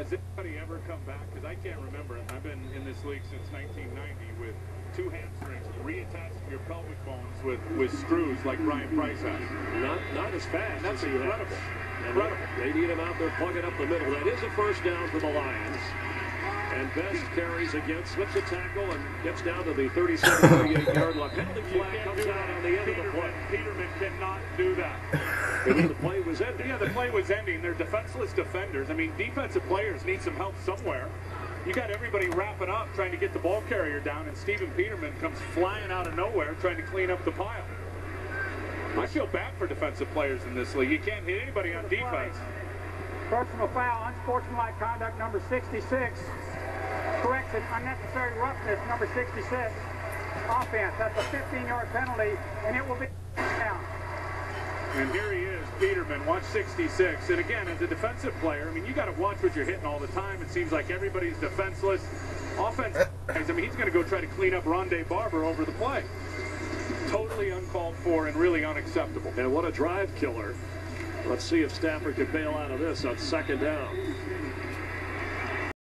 Has anybody ever come back? Because I can't remember. I've been in this league since 1990 with 2 hamstrings reattached to your pelvic bones with screws like Brian Price has. Not as fast. That's as incredible. Incredible. They need him out there plugging up the middle. That is a first down for the Lions. And Best carries again, slips a tackle, and gets down to the 37-38-yard line. Penalty flag comes out on the end of the play. Peterman cannot do that. The play was ending. Yeah, the play was ending. They're defenseless defenders. I mean, defensive players need some help somewhere. You got everybody wrapping up, trying to get the ball carrier down, and Stephen Peterman comes flying out of nowhere, trying to clean up the pile. I feel bad for defensive players in this league. You can't hit anybody on defense. Personal foul, unsportsmanlike conduct, number 66. Correction, unnecessary roughness, number 66. Offense, that's a 15-yard penalty, and it will be down. And here he is, Peterman, 166. And again, as a defensive player, I mean, you got to watch what you're hitting all the time. It seems like everybody's defenseless. Offense, I mean, he's going to go try to clean up Rondé Barber over the play. Totally uncalled for and really unacceptable. And what a drive killer. Let's see if Stafford can bail out of this on second down.